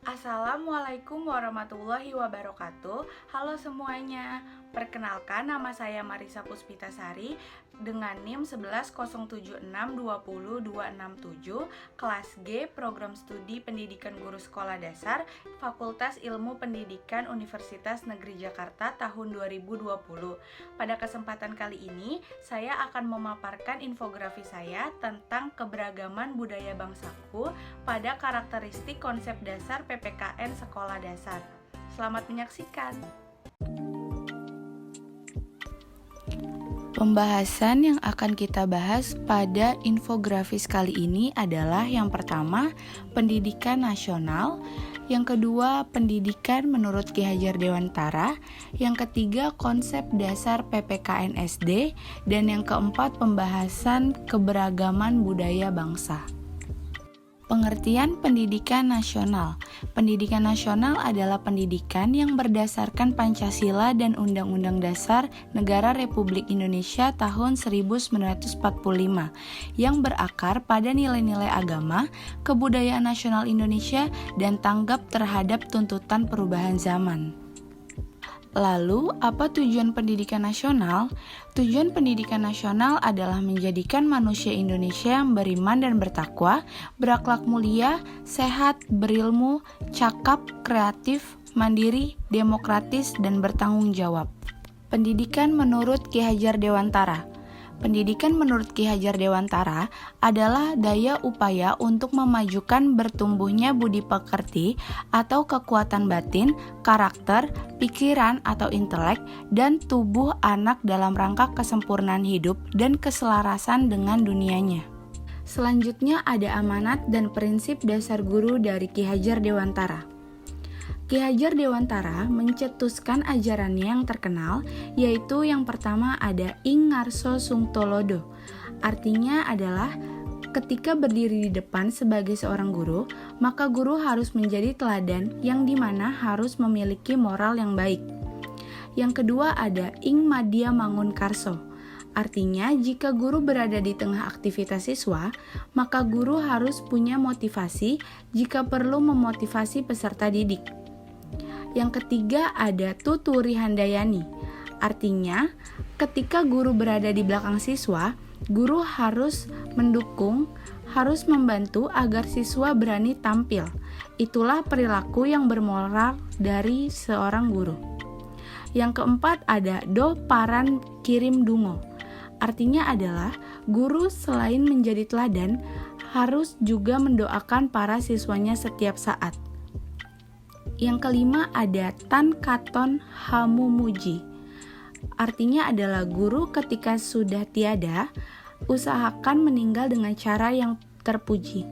Assalamualaikum warahmatullahi wabarakatuh. Halo semuanya. Perkenalkan, nama saya Marisa Puspitasari dengan NIM 1107620267, kelas G, Program Studi Pendidikan Guru Sekolah Dasar, Fakultas Ilmu Pendidikan Universitas Negeri Jakarta tahun 2020. Pada kesempatan kali ini, saya akan memaparkan infografi saya tentang keberagaman budaya bangsaku pada karakteristik konsep dasar PPKN Sekolah Dasar. Selamat menyaksikan. Pembahasan yang akan kita bahas pada infografis kali ini adalah yang pertama, pendidikan nasional, yang kedua, pendidikan menurut Ki Hajar Dewantara, yang ketiga, konsep dasar PPKN SD, dan yang keempat, pembahasan keberagaman budaya bangsa. Pengertian pendidikan nasional. Pendidikan nasional adalah pendidikan yang berdasarkan Pancasila dan Undang-Undang Dasar Negara Republik Indonesia tahun 1945 yang berakar pada nilai-nilai agama, kebudayaan nasional Indonesia, dan tanggap terhadap tuntutan perubahan zaman. Lalu, apa tujuan pendidikan nasional? Tujuan pendidikan nasional adalah menjadikan manusia Indonesia yang beriman dan bertakwa, berakhlak mulia, sehat, berilmu, cakap, kreatif, mandiri, demokratis, dan bertanggung jawab. Pendidikan menurut Ki Hajar Dewantara. Pendidikan menurut Ki Hajar Dewantara adalah daya upaya untuk memajukan bertumbuhnya budi pekerti atau kekuatan batin, karakter, pikiran atau intelek, dan tubuh anak dalam rangka kesempurnaan hidup dan keselarasan dengan dunianya. Selanjutnya ada amanat dan prinsip dasar guru dari Ki Hajar Dewantara. Ki Hajar Dewantara mencetuskan ajarannya yang terkenal, yaitu yang pertama ada Ing Ngarso Sung Tolodo. Artinya adalah ketika berdiri di depan sebagai seorang guru, maka guru harus menjadi teladan yang dimana harus memiliki moral yang baik. Yang kedua ada Ing Madya Mangun Karso. Artinya, jika guru berada di tengah aktivitas siswa, maka guru harus punya motivasi jika perlu memotivasi peserta didik. Yang ketiga ada Tuturi Handayani. Artinya, ketika guru berada di belakang siswa, guru harus mendukung, harus membantu agar siswa berani tampil. Itulah perilaku yang bermoral dari seorang guru. Yang keempat ada Do Paran Kirim Dungo. Artinya adalah guru selain menjadi teladan, harus juga mendoakan para siswanya setiap saat. Yang kelima ada Tan Katon Hamumuji. Artinya adalah guru ketika sudah tiada, usahakan meninggal dengan cara yang terpuji.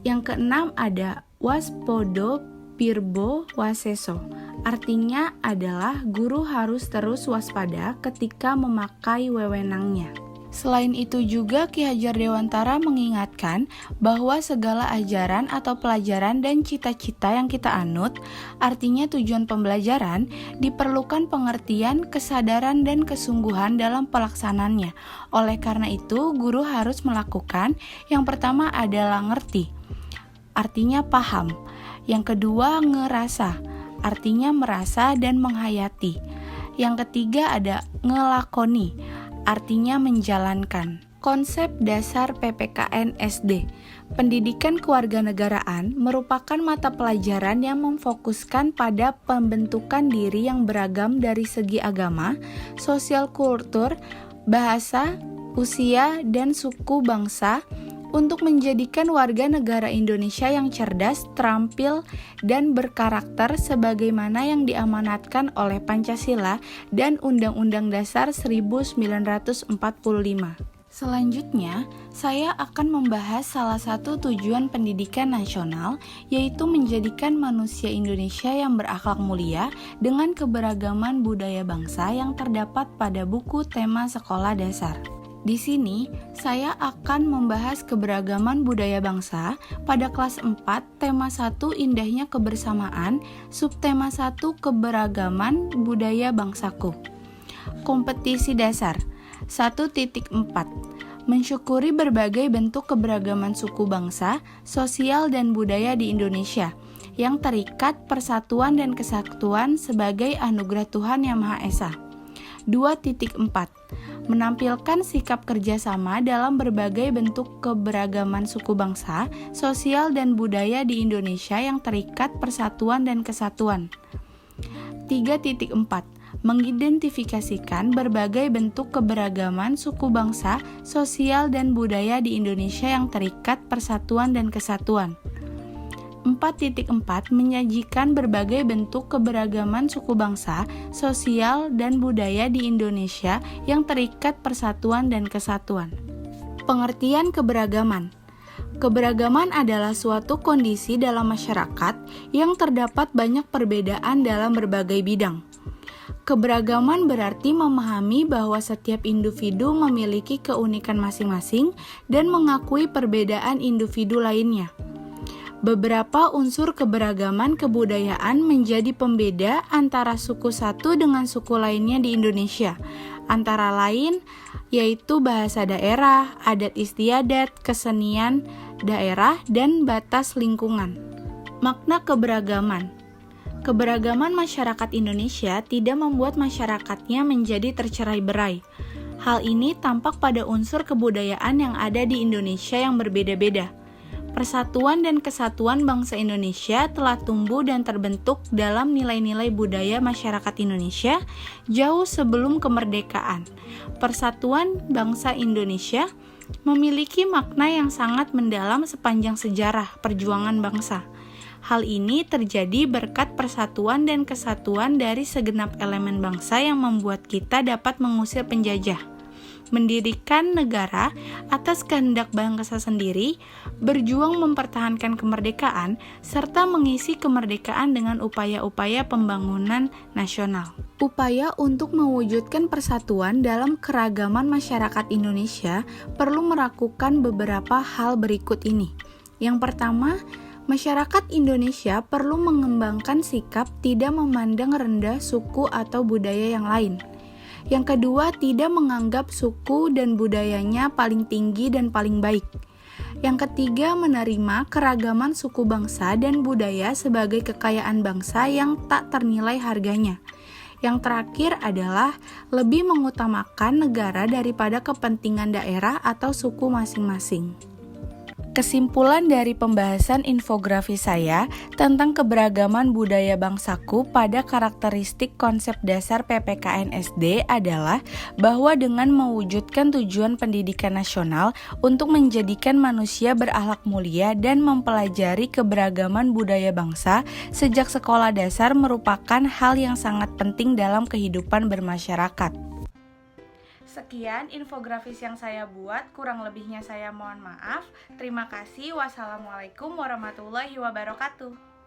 Yang keenam ada Waspodo Pirbo Waseso. Artinya adalah guru harus terus waspada ketika memakai wewenangnya. Selain itu juga Ki Hajar Dewantara mengingatkan bahwa segala ajaran atau pelajaran dan cita-cita yang kita anut, artinya tujuan pembelajaran, diperlukan pengertian, kesadaran, dan kesungguhan dalam pelaksanaannya. Oleh karena itu, guru harus melakukan yang pertama adalah ngerti, artinya paham. Yang kedua ngerasa, artinya merasa dan menghayati. Yang ketiga ada ngelakoni, artinya menjalankan. Konsep dasar PPKN SD. Pendidikan kewarganegaraan merupakan mata pelajaran yang memfokuskan pada pembentukan diri yang beragam dari segi agama, sosial kultur, bahasa, usia, dan suku bangsa untuk menjadikan warga negara Indonesia yang cerdas, terampil, dan berkarakter sebagaimana yang diamanatkan oleh Pancasila dan Undang-Undang Dasar 1945. Selanjutnya, saya akan membahas salah satu tujuan pendidikan nasional, yaitu menjadikan manusia Indonesia yang berakhlak mulia dengan keberagaman budaya bangsa yang terdapat pada buku tema sekolah dasar. Di sini, saya akan membahas keberagaman budaya bangsa pada kelas 4, tema 1 Indahnya Kebersamaan, subtema 1 Keberagaman Budaya Bangsaku. Kompetisi dasar 1.4. Mensyukuri berbagai bentuk keberagaman suku bangsa, sosial dan budaya di Indonesia. yang terikat persatuan dan kesatuan sebagai anugerah Tuhan Yang Maha Esa. 2.4 Menampilkan sikap kerjasama dalam berbagai bentuk keberagaman suku bangsa, sosial dan budaya di Indonesia yang terikat persatuan dan kesatuan. 3.4 Mengidentifikasikan berbagai bentuk keberagaman suku bangsa, sosial dan budaya di Indonesia yang terikat persatuan dan kesatuan. 4.4 Menyajikan berbagai bentuk keberagaman suku bangsa, sosial, dan budaya di Indonesia yang terikat persatuan dan kesatuan. Pengertian keberagaman. Keberagaman adalah suatu kondisi dalam masyarakat yang terdapat banyak perbedaan dalam berbagai bidang. Keberagaman berarti memahami bahwa setiap individu memiliki keunikan masing-masing dan mengakui perbedaan individu lainnya. Beberapa unsur keberagaman kebudayaan menjadi pembeda antara suku satu dengan suku lainnya di Indonesia, antara lain yaitu bahasa daerah, adat istiadat, kesenian daerah, dan batas lingkungan. Makna keberagaman. Keberagaman masyarakat Indonesia tidak membuat masyarakatnya menjadi tercerai-berai. Hal ini tampak pada unsur kebudayaan yang ada di Indonesia yang berbeda-beda. Persatuan dan kesatuan bangsa Indonesia telah tumbuh dan terbentuk dalam nilai-nilai budaya masyarakat Indonesia jauh sebelum kemerdekaan. Persatuan bangsa Indonesia memiliki makna yang sangat mendalam sepanjang sejarah perjuangan bangsa. Hal ini terjadi berkat persatuan dan kesatuan dari segenap elemen bangsa yang membuat kita dapat mengusir penjajah, mendirikan negara atas kehendak bangsa sendiri, berjuang mempertahankan kemerdekaan, serta mengisi kemerdekaan dengan upaya-upaya pembangunan nasional. Upaya untuk mewujudkan persatuan dalam keragaman masyarakat Indonesia perlu melakukan beberapa hal berikut ini. Yang pertama, masyarakat Indonesia perlu mengembangkan sikap tidak memandang rendah suku atau budaya yang lain. Yang kedua, tidak menganggap suku dan budayanya paling tinggi dan paling baik. Yang ketiga, menerima keragaman suku bangsa dan budaya sebagai kekayaan bangsa yang tak ternilai harganya. Yang terakhir adalah lebih mengutamakan negara daripada kepentingan daerah atau suku masing-masing. Kesimpulan dari pembahasan infografis saya tentang keberagaman budaya bangsaku pada karakteristik konsep dasar PPKN SD adalah bahwa dengan mewujudkan tujuan pendidikan nasional untuk menjadikan manusia berakhlak mulia dan mempelajari keberagaman budaya bangsa sejak sekolah dasar merupakan hal yang sangat penting dalam kehidupan bermasyarakat. Sekian infografis yang saya buat, kurang lebihnya saya mohon maaf. Terima kasih. Wassalamualaikum warahmatullahi wabarakatuh.